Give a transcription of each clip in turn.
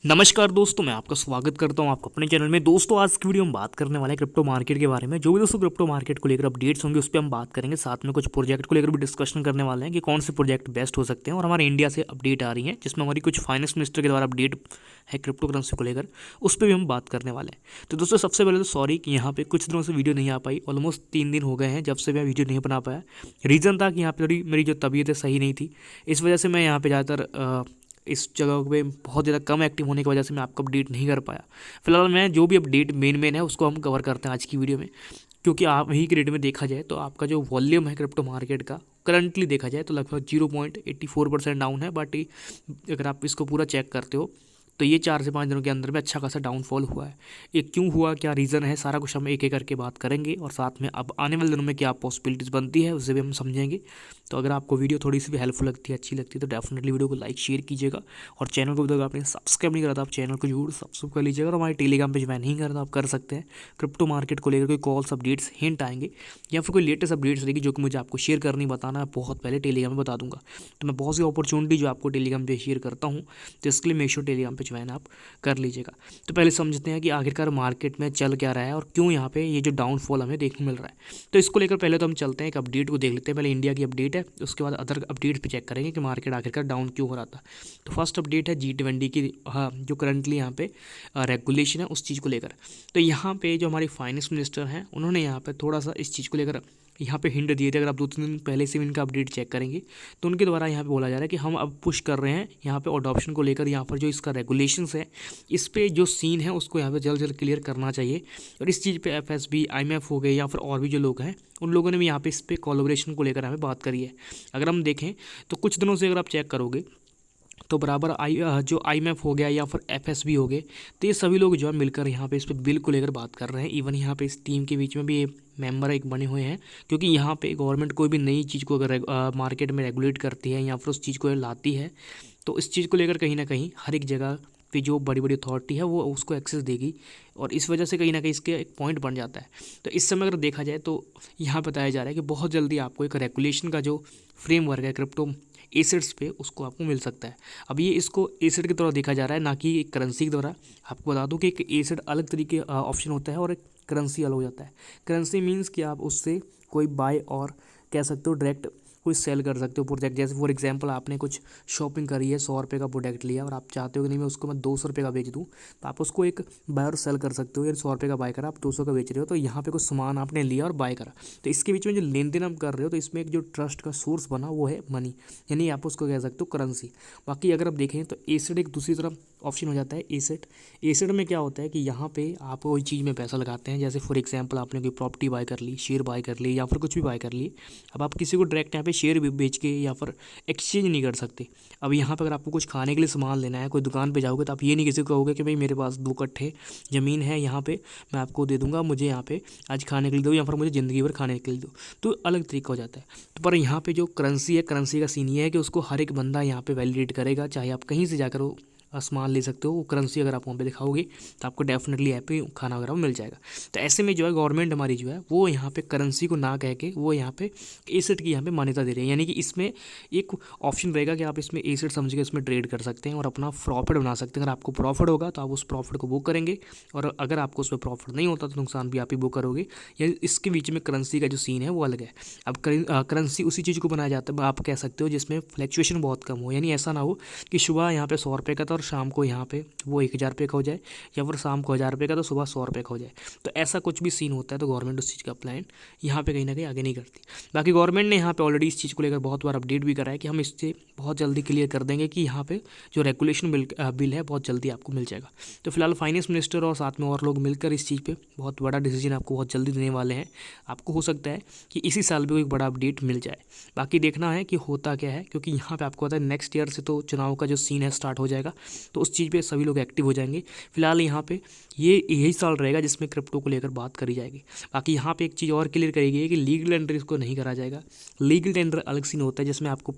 नमस्कार दोस्तों, मैं आपका स्वागत करता हूं आपको अपने चैनल में। दोस्तों, आज की वीडियो हम बात करने वाले हैं क्रिप्टो मार्केट के बारे में। जो भी दोस्तों क्रिप्टो मार्केट को लेकर अपडेट्स होंगे उस पर हम बात करेंगे। साथ में कुछ प्रोजेक्ट को लेकर भी डिस्कशन करने वाले हैं कि कौन से प्रोजेक्ट बेस्ट हो सकते हैं। और हमारे इंडिया से अपडेट आ रही है जिसमें हमारी कुछ फाइनेंस मिनिस्टर के द्वारा अपडेट है क्रिप्टो करेंसी को लेकर, उस पर भी हम बात करने वाले हैं। तो दोस्तों, सबसे पहले तो सॉरी कि यहाँ पे कुछ दिनों से वीडियो नहीं आ पाई। ऑलमोस्ट 3 दिन हो गए हैं जब से मैं वीडियो नहीं बना पाया। रीज़न था कि यहाँ पे थोड़ी मेरी जो तबीयत है सही नहीं थी, इस वजह से मैं यहाँ पे ज़्यादातर इस जगह पे बहुत ज़्यादा कम एक्टिव होने की वजह से मैं आपको अपडेट नहीं कर पाया। फिलहाल मैं जो भी अपडेट मेन है उसको हम कवर करते हैं आज की वीडियो में। क्योंकि आप ही के रेट में देखा जाए तो आपका जो वॉल्यूम है क्रिप्टो मार्केट का करंटली देखा जाए तो लगभग 0.84% डाउन है। बट अगर आप इसको पूरा चेक करते हो तो ये 4 से 5 दिनों के अंदर में अच्छा खासा डाउनफॉल हुआ है। ये क्यों हुआ, क्या रीज़न है, सारा कुछ हम एक एक करके बात करेंगे। और साथ में अब आने वाले दिनों में क्या पॉसिबिलिटीज़ बनती है उससे भी हम समझेंगे। तो अगर आपको वीडियो थोड़ी सी भी हेल्पफुल लगती है, अच्छी लगती है, तो डेफिनेटली वीडियो को लाइक शेयर कीजिएगा। और चैनल को अगर आपने सब्सक्राइब नहीं करा तो आप चैनल को जरूर सब्सक्राइब कर लीजिएगा। और हमारे टेलीग्राम पे ज्वाइन नहीं करना आप कर सकते हैं। क्रिप्टो मार्केट को लेकर कोई कॉल्स अपडेट्स हिंट आएंगे या फिर कोई लेटेस्ट अपडेट्स रहेगी जो कि मुझे आपको शेयर करनी बताना है, बहुत पहले टेलीग्राम में बता दूंगा। तो मैं बहुत सी अपॉर्चुनिटी जो आपको टेलीग्राम पे शेयर करता हूँ, तो इसके लिए मेक श्योर टेलीग्राम पे ज्वाइन आप कर लीजिएगा। तो पहले समझते हैं कि आखिरकार मार्केट में चल क्या रहा है और क्यों यहाँ पे ये जो डाउनफॉल हमें देखने मिल रहा है। तो इसको लेकर पहले तो हम चलते हैं एक अपडेट को देख लेते हैं। पहले इंडिया की अपडेट है, उसके बाद अदर अपडेट्स पे चेक करेंगे कि मार्केट आखिरकार डाउन क्यों हो रहा था। तो फर्स्ट अपडेट है G20 की, हाँ, जो करंटली यहाँ पे रेगुलेशन है उस चीज़ को लेकर। तो यहाँ पे जो हमारी फाइनेंस मिनिस्टर हैं उन्होंने यहाँ पे थोड़ा सा इस चीज़ को लेकर यहाँ पे हिंट दिए थे। अगर आप 2-3 दिन पहले से भी इनका अपडेट चेक करेंगे तो उनके द्वारा यहाँ पे बोला जा रहा है कि हम अब पुश कर रहे हैं यहाँ पे अडॉप्शन को लेकर। यहाँ पर जो इसका रेगुलेशंस है, इस पे जो सीन है उसको यहाँ पे जल्द जल्द क्लियर करना चाहिए। और इस चीज़ पे FSB, IMF हो गए या फिर और भी जो लोग हैं उन लोगों ने भी यहाँ पे इस पे कोलैबोरेशन को लेकर यहाँ पे बात करी है। अगर हम देखें तो कुछ दिनों से अगर आप चेक करोगे तो बराबर जो IMF हो गया या फिर FSB हो गए, तो ये सभी लोग जो है मिलकर यहाँ पे इस पे बिल को लेकर बात कर रहे हैं। इवन यहाँ पे इस टीम के बीच में भी ये मेंबर एक बने हुए हैं। क्योंकि यहाँ पे गवर्नमेंट कोई भी नई चीज़ को अगर मार्केट में रेगुलेट करती है या फिर उस चीज़ को लाती है तो इस चीज़ को लेकर कहीं ना कहीं हर एक जगह पे जो बड़ी बड़ी अथॉरिटी है वो उसको एक्सेस देगी। और इस वजह से कहीं ना कहीं इसके एक पॉइंट बन जाता है। तो इस समय अगर देखा जाए तो यहाँ बताया जा रहा है कि बहुत जल्दी आपको एक रेगुलेशन का जो फ्रेमवर्क है क्रिप्टो एसेट्स पे उसको आपको मिल सकता है। अब ये इसको एसेट की तरह देखा जा रहा है, ना कि एक करेंसी की तरह। आपको बता दूं कि एक एसेट अलग तरीके ऑप्शन होता है और एक करेंसी अलग हो जाता है। करेंसी मीन्स कि आप उससे कोई बाय और कह सकते हो डायरेक्ट कोई सेल कर सकते हो प्रोडक्ट। जैसे फॉर एग्जांपल आपने कुछ शॉपिंग करी है, 100 रुपये का प्रोडक्ट लिया और आप चाहते हो कि नहीं मैं उसको 200 रुपये का बेच दूँ, तो आप उसको एक बाय और सेल कर सकते हो। यानी 100 रुपये का बाय करा, आप 200 का बेच रहे हो, तो यहाँ पे कुछ सामान आपने लिया और बाय करा। तो इसके बीच में जो लेन देन आप कर रहे हो तो इसमें एक जो ट्रस्ट का सोर्स बना वो है मनी, यानी आप उसको कह सकते हो करेंसी। बाकी अगर आप देखें तो एसेट एक दूसरी तरफ ऑप्शन हो जाता है। एसेट एसेट में क्या होता है कि यहाँ पे आप कोई चीज़ में पैसा लगाते हैं। जैसे फॉर एग्जांपल आपने कोई प्रॉपर्टी बाय कर ली, शेयर बाय कर ली या फिर कुछ भी बाय कर ली। अब आप किसी को डायरेक्ट यहाँ पे शेयर बेच के या फिर एक्सचेंज नहीं कर सकते। अब यहाँ पर अगर आपको कुछ खाने के लिए सामान लेना है, कोई दुकान पे जाओगे तो आप ये नहीं किसी को कहोगे कि भाई मेरे पास 2 कट्ठे ज़मीन है, यहाँ पे मैं आपको दे दूंगा, मुझे यहाँ पे आज खाने के लिए दो या फिर मुझे ज़िंदगी भर खाने के लिए दो। तो अलग तरीका हो जाता है। तो पर यहाँ पे जो करेंसी है, करेंसी का सीन ये है कि उसको हर एक बंदा यहाँ पे वैलिडेट करेगा। चाहे आप कहीं से जाकर वो सामान ले सकते हो, वो करेंसी अगर आप वहाँ पे दिखाओगे तो आपको डेफिनेटली यहाँ पे खाना वगैरह मिल जाएगा। तो ऐसे में जो है गवर्नमेंट हमारी जो है वो यहाँ पे करेंसी को ना कह के वो यहाँ पे एसेट की यहाँ पे मान्यता दे रही है। यानी कि इसमें एक ऑप्शन रहेगा कि आप इसमें एसेट समझ के इसमें ट्रेड कर सकते हैं और अपना प्रॉफिट बना सकते हैं। अगर आपको प्रॉफिट होगा तो आप उस प्रॉफिट को बुक करेंगे, और अगर आपको उसमें प्रॉफिट नहीं होता तो नुकसान भी आप ही बुक करोगे। या इसके बीच में करेंसी का जो सीन है वो अलग है। अब करेंसी उसी चीज़ को बनाया जाता है, आप कह सकते हो, जिसमें फ्लैक्चुएशन बहुत कम हो। यानी ऐसा ना हो कि सुबह यहाँ पे 100 रुपये का था और शाम को यहाँ पे वो 1000 रुपये का हो जाए, या फिर शाम को 1000 रुपये का तो सुबह 100 रुपये का हो जाए। तो ऐसा कुछ भी सीन होता है तो गवर्नमेंट उस चीज़ का प्लान यहाँ पे कहीं ना कहीं आगे नहीं करती। बाकी गवर्नमेंट ने यहाँ पे ऑलरेडी इस चीज़ को लेकर बहुत बार अपडेट भी करा है कि हम इससे बहुत जल्दी क्लियर कर देंगे कि यहाँ पे जो रेगुलेशन बिल है बहुत जल्दी आपको मिल जाएगा। तो फिलहाल फाइनेंस मिनिस्टर और साथ में और लोग मिलकर इस चीज़ पे बहुत बड़ा डिसीजन आपको बहुत जल्दी देने वाले हैं। आपको हो सकता है कि इसी साल भी कोई बड़ा अपडेट मिल जाए। बाकी देखना है कि होता क्या है, क्योंकि यहाँ पे आपको पता है नेक्स्ट ईयर से तो चुनाव का जो सीन है स्टार्ट हो जाएगा, तो उस चीज़ पे सभी लोग एक्टिव हो जाएंगे। फिलहाल यहाँ पे ये यही साल रहेगा जिसमें क्रिप्टो को लेकर बात करी जाएगी। बाकी यहाँ पे एक चीज़ और क्लियर करी गई है कि लीगल टेंडर इसको नहीं करा जाएगा। लीगल टेंडर अलग सीन होता है जिसमें आपको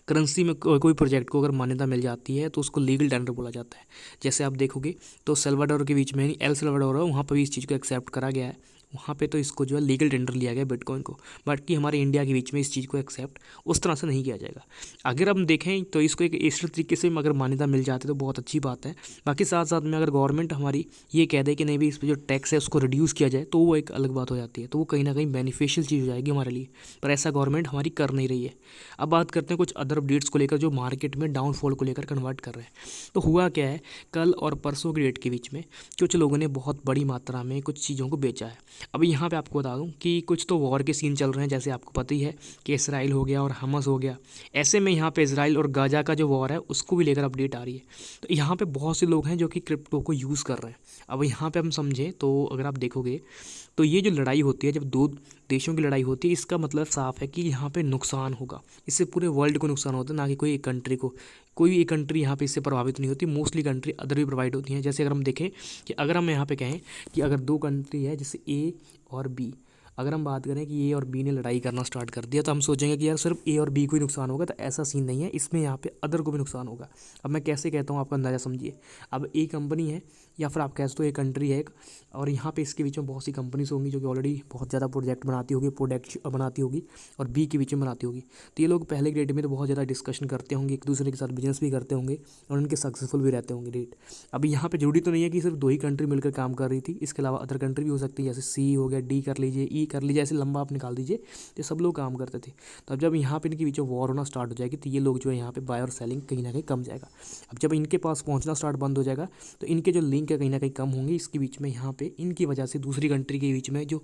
करेंसी में कोई प्रोजेक्ट को अगर मान्यता मिल जाती है तो उसको लीगल टेंडर बोला जाता है। जैसे आप देखोगे तो सेल्वाडोर के बीच में एल सेल्वाडोर है, वहाँ पर भी इस चीज़ को एक्सेप्ट करा गया है। वहाँ पे तो इसको जो है लीगल टेंडर लिया गया बिटकॉइन को, बाकी हमारे इंडिया के बीच में इस चीज़ को एक्सेप्ट उस तरह से नहीं किया जाएगा। अगर हम देखें तो इसको एक इस तरीके से अगर मान्यता मिल जाती है तो बहुत अच्छी बात है। बाकी साथ साथ में अगर गवर्नमेंट हमारी ये कह दे कि नहीं भी इस पर जो टैक्स है उसको रिड्यूस किया जाए तो वो एक अलग बात हो जाती है, तो वो कहीं ना कहीं बेनिफिशियल चीज़ हो जाएगी हमारे लिए, पर ऐसा गवर्नमेंट हमारी कर नहीं रही है। अब बात करते हैं कुछ अदर अपडेट्स को लेकर जो मार्केट में डाउनफॉल को लेकर कन्वर्ट कर रहे हैं। तो हुआ क्या है, कल और परसों की डेट के बीच में कुछ लोगों ने बहुत बड़ी मात्रा में कुछ चीज़ों को बेचा है। अब यहाँ पे आपको बता दूं कि कुछ तो वॉर के सीन चल रहे हैं, जैसे आपको पता ही है कि इसराइल हो गया और हमस हो गया। ऐसे में यहाँ पे इसराइल और गाजा का जो वॉर है उसको भी लेकर अपडेट आ रही है। तो यहाँ पे बहुत से लोग हैं जो कि क्रिप्टो को यूज़ कर रहे हैं। अब यहाँ पे हम समझें तो अगर आप देखोगे तो ये जो लड़ाई होती है, जब दो देशों की लड़ाई होती है, इसका मतलब साफ है कि यहाँ पे नुकसान होगा। इससे पूरे वर्ल्ड को नुकसान होता है, ना कि कोई एक कंट्री को। कोई एक कंट्री यहाँ पे इससे प्रभावित नहीं होती, मोस्टली कंट्री अदर भी प्रोवाइड होती हैं। जैसे अगर हम देखें कि अगर हम यहाँ पे कहें कि अगर दो कंट्री है जैसे ए और बी, अगर हम बात करें कि ए और बी ने लड़ाई करना स्टार्ट कर दिया तो हम सोचेंगे कि यार सिर्फ ए और बी को ही नुकसान होगा, तो ऐसा सीन नहीं है, इसमें यहाँ पे अदर को भी नुकसान होगा। अब मैं कैसे कहता हूँ आपका अंदाज़ा समझिए। अब ए कंपनी है या फिर आप कह सकते हो एक कंट्री है एक, और यहाँ पे इसके बीच में बहुत सी कंपनीज होंगी जो कि ऑलरेडी बहुत ज़्यादा प्रोजेक्ट बनाती होगी, प्रोडक्ट बनाती होगी, और बी के बीच में बनाती होगी। तो ये लोग पहले ग्रेड में तो बहुत ज़्यादा डिस्कशन करते होंगे, एक दूसरे के साथ बिजनेस भी करते होंगे और उनके सक्सेसफुल भी रहते होंगे रेट। अभी यहाँ पे जरूरी तो नहीं है कि सिर्फ दो ही कंट्री मिलकर काम कर रही थी, इसके अलावा अदर कंट्री भी हो सकती है, जैसे सी हो गया, डी कर लीजिए, ई कर लीजिए, ऐसे लंबा आप निकाल दीजिए, तो सब लोग काम करते थे। तो अब जब यहाँ पे इनके बीच में वॉर होना स्टार्ट हो जाएगी तो ये लोग जो है यहाँ पे बाय और सेलिंग कहीं ना कहीं कम जाएगा। अब जब इनके पास पहुँचना स्टार्ट बंद हो जाएगा तो इनके जो लिंक है कहीं ना कहीं कम होंगे, इसके बीच में यहाँ पे इनकी वजह से दूसरी कंट्री के बीच में जो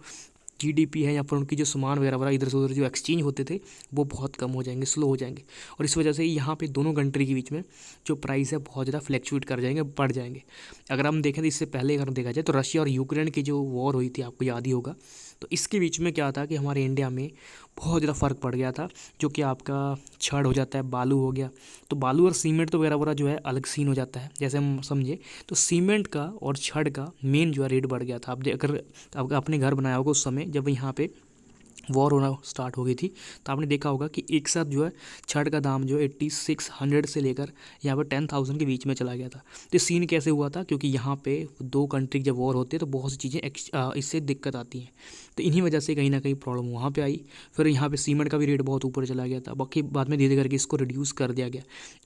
जीडीपी है या फिर उनकी जो सामान वगैरह वगैरह इधर से उधर जो एक्सचेंज होते थे वो बहुत कम हो जाएंगे, स्लो हो जाएंगे, और इस वजह से यहाँ पे दोनों कंट्री के बीच में जो प्राइस है बहुत ज़्यादा फ्लैक्चुएट कर जाएंगे, बढ़ जाएंगे। अगर हम देखें तो इससे पहले अगर देखा जाए तो रशिया और यूक्रेन की जो वॉर हुई थी, आपको याद ही होगा, तो इसके बीच में क्या था कि हमारे इंडिया में बहुत ज़्यादा फ़र्क पड़ गया था, जो कि आपका छड़ हो जाता है, बालू हो गया। तो बालू और सीमेंट तो वगैरह वगैरह जो है अलग सीन हो जाता है। जैसे हम समझे तो सीमेंट का और छड़ का मेन जो है रेट बढ़ गया था। अब अगर आपने घर बनाया होगा उस समय जब यहाँ पे वॉर होना स्टार्ट हो गई थी, तो आपने देखा होगा कि एक साथ जो है छड़ का दाम जो 8600 से लेकर यहाँ पर 10,000 के बीच में चला गया था। तो सीन कैसे हुआ था, क्योंकि यहाँ पे दो कंट्री जब वॉर होते हैं तो बहुत सी चीज़ें इससे दिक्कत आती हैं, तो इन्हीं वजह से कहीं ना कहीं प्रॉब्लम वहाँ पे आई। फिर यहाँ पे सीमेंट का भी रेट बहुत ऊपर चला गया था, बाकी बाद में धीरे करके इसको रिड्यूस कर दिया गया।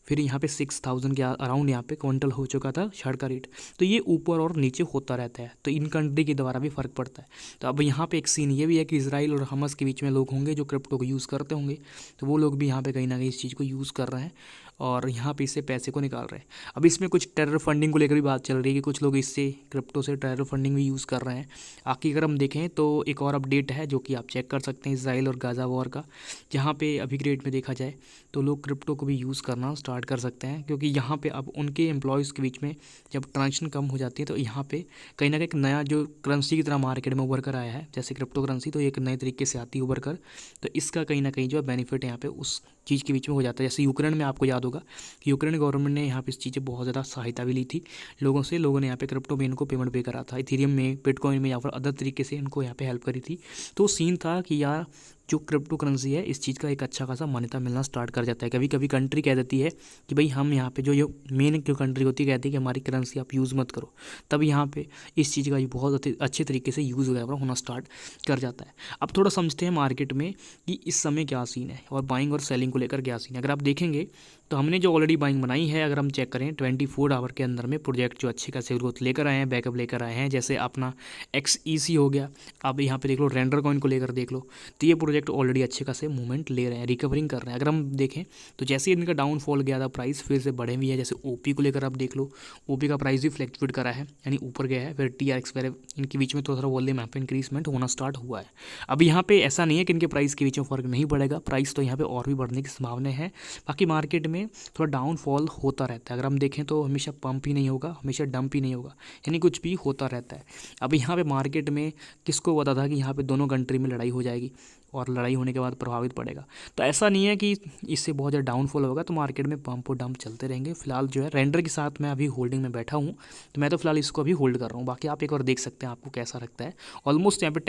फिर यहाँ पे 6000 के अराउंड यहाँ पे क्विंटल हो चुका था छड़ का रेट। तो ये ऊपर और नीचे होता रहता है, तो इन कंट्री के द्वारा भी फ़र्क पड़ता है। तो अब यहाँ पे एक सीन ये भी है कि इसराइल और हमस के बीच में लोग होंगे जो क्रिप्टो को यूज़ करते होंगे, तो वो लोग भी यहाँ पे कहीं ना कहीं इस चीज़ को यूज़ कर रहे हैं और यहाँ पे इससे पैसे को निकाल रहे हैं। अब इसमें कुछ टेरर फंडिंग को लेकर भी बात चल रही है कि कुछ लोग इससे क्रिप्टो से टेरर फंडिंग भी यूज़ कर रहे हैं। आखिर अगर हम देखें तो एक और अपडेट है जो कि आप चेक कर सकते हैं इसराइल और गाज़ा वॉर का, जहाँ पे अभी के डेट में देखा जाए तो लोग क्रिप्टो को भी यूज़ करना स्टार्ट कर सकते हैं, क्योंकि यहाँ पे अब उनके एम्प्लॉयज़ के बीच में जब ट्रांजेक्शन कम हो जाती है तो यहाँ पे कहीं ना कहीं एक नया जो करेंसी की तरह मार्केट में उभर कर आया है, जैसे क्रिप्टो करेंसी, तो एक नए तरीके से आती है उभर कर। तो इसका कहीं ना कहीं जो है बेनिफिट यहाँ पे उस चीज़ के बीच में हो जाता है। जैसे यूक्रेन में आपको याद होगा कि यूक्रेन गवर्नमेंट ने यहाँ पे इस चीज़ से बहुत ज़्यादा सहायता भी ली थी लोगों से, लोगों ने यहाँ पे क्रिप्टो में इनको पेमेंट पे करा था, इथेरियम में, बिटकॉइन में, या फिर अदर तरीके से इनको यहाँ पे हेल्प करी थी। तो सीन था कि यार जो क्रिप्टो करेंसी है इस चीज़ का एक अच्छा खासा मान्यता मिलना स्टार्ट कर जाता है। कभी कभी कंट्री कह देती है कि भाई हम यहाँ पे जो मेन जो कंट्री होती है कहती है कि हमारी करेंसी आप यूज़ मत करो, तब यहाँ पे इस चीज़ का बहुत अच्छे तरीके से यूज़ वगैरह होना स्टार्ट कर जाता है। अब थोड़ा समझते हैं मार्केट में कि इस समय क्या सीन है और बाइंग और सेलिंग को लेकर क्या सीन है। अगर आप देखेंगे तो हमने जो ऑलरेडी बाइंग बनाई है, अगर हम चेक करें 24 आवर के अंदर में प्रोजेक्ट जो अच्छे खासे ग्रोथ लेकर आए हैं, बैकअप लेकर आए हैं, जैसे अपना XEC हो गया, आप यहाँ पे देख लो, रेंडर कॉइन को लेकर देख लो, तो ये प्रोजेक्ट ऑलरेडी अच्छे खासे मूवमेंट ले रहे हैं, रिकवरिंग कर रहे हैं। अगर हम देखें तो जैसे इनका डाउनफॉल गया था प्राइस फिर से बढ़े हुई है। जैसे OP को लेकर आप देख लो, OP का प्राइस भी फ्लैक्चुएट करा है, यानी ऊपर गया है। फिर TRX वगैरह इनके बीच में थोड़ा सा वॉल्यूम यहाँ पे इंक्रीजमेंट होना स्टार्ट हुआ है। अब यहाँ पे ऐसा नहीं है कि इनके प्राइस के बीच में फर्क नहीं पड़ेगा, प्राइस तो यहाँ पे और भी बढ़ने की संभावना है। बाकी मार्केट में थोड़ा डाउनफॉल होता रहता है। अगर हम देखें तो हमेशा पंप ही नहीं होगा, हमेशा डंप ही नहीं होगा, यानी कुछ भी होता रहता है। अब यहाँ पे मार्केट में किसको पता था कि यहाँ पे दोनों कंट्री में लड़ाई हो जाएगी और लड़ाई होने के बाद प्रभावित पड़ेगा। तो ऐसा नहीं है कि इससे बहुत ज़्यादा डाउनफॉल होगा, तो मार्केट में पंप और डंप चलते रहेंगे। फिलहाल जो है रेंडर के साथ मैं अभी होल्डिंग में बैठा हूँ, तो मैं तो फिलहाल इसको अभी होल्ड कर रहा हूँ। बाकी आप एक बार देख सकते हैं आपको कैसा लगता है। ऑलमोस्ट यहाँ पे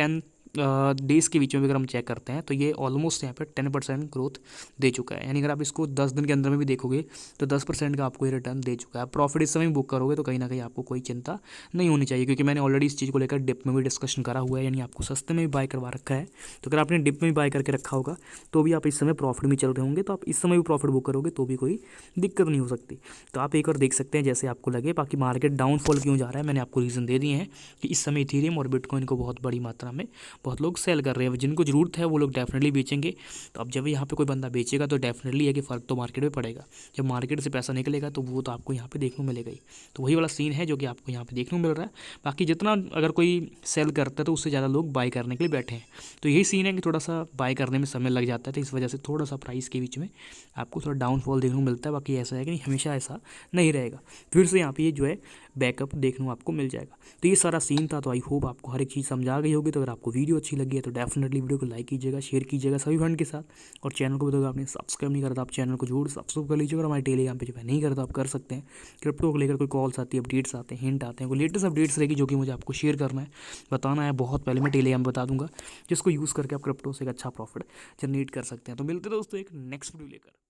डेज़ के बीच में भी अगर हम चेक करते हैं तो ये ऑलमोस्ट यहाँ पे 10% ग्रोथ दे चुका है। यानी अगर आप इसको 10 दिन के अंदर में भी देखोगे तो 10% का आपको ये रिटर्न दे चुका है। प्रॉफिट इस समय बुक करोगे तो कहीं ना कहीं आपको कोई चिंता नहीं होनी चाहिए, क्योंकि मैंने ऑलरेडी इस चीज़ को लेकर डिप में भी डिस्कशन करा हुआ है। यानी आपको सस्ते में भी बाय करवा रखा है, तो अगर आपने डिप में भी बाय करके रखा होगा तो भी आप इस समय प्रॉफिट में चल रहे होंगे, तो आप इस समय भी प्रॉफिट बुक करोगे तो भी कोई दिक्कत नहीं हो सकती। तो आप एक और देख सकते हैं जैसे आपको लगे। बाकी मार्केट डाउनफॉल क्यों जा रहा है मैंने आपको रीज़न दे दिए हैं कि इस समय इथेरियम और बिटकॉइन को बहुत बड़ी मात्रा में बहुत लोग सेल कर रहे हैं। जिनको ज़रूरत है वो लोग डेफिनेटली बेचेंगे। तो अब जब यहाँ पे कोई बंदा बेचेगा तो डेफिनेटली है कि फ़र्क तो मार्केट में पड़ेगा। जब मार्केट से पैसा निकलेगा तो वो तो आपको यहाँ पे देखने को मिलेगा ही। तो वही वाला सीन है जो कि आपको यहाँ पे देखने को मिल रहा है। बाकी जितना अगर कोई सेल करता है तो उससे ज़्यादा लोग बाय करने के लिए बैठे हैं। तो यही सीन है कि थोड़ा सा बाय करने में समय लग जाता है, तो इस वजह से थोड़ा सा प्राइस के बीच में आपको थोड़ा डाउनफॉल देखने को मिलता है। बाकी ऐसा है कि नहीं, हमेशा ऐसा नहीं रहेगा। फिर से यहाँ पे ये जो है बैकअप देखने को आपको मिल जाएगा। तो ये सारा सीन था। तो आई होप आपको हर एक चीज़ समझा गई होगी। तो अगर आपको वीडियो अच्छी लगी है तो डेफिनेटली वीडियो को लाइक कीजिएगा, शेयर कीजिएगा सभी फ्रेंड के साथ, और चैनल को बताओगे आपने सब्सक्राइब नहीं करता आप चैनल को जरूर सब्सक्राइब कर लीजिएगा। और हमारे टेलीग्राम पे जो है नहीं करता आप कर सकते हैं। क्रिप्टो को लेकर कोई कॉल्स आती है, अपडेट्स आते हैं, हिंट आते हैं, कोई लेटेस्ट अपडेट्स रहेगी जो कि मुझे आपको शेयर करना है, बताना है, बहुत पहले मैं टेलीग्राम बता दूंगा, जिसको यूज़ करके आप क्रिप्टो से एक अच्छा प्रॉफिट जनरेट कर सकते हैं। तो मिलते हैं दोस्तों एक नेक्स्ट वीडियो लेकर।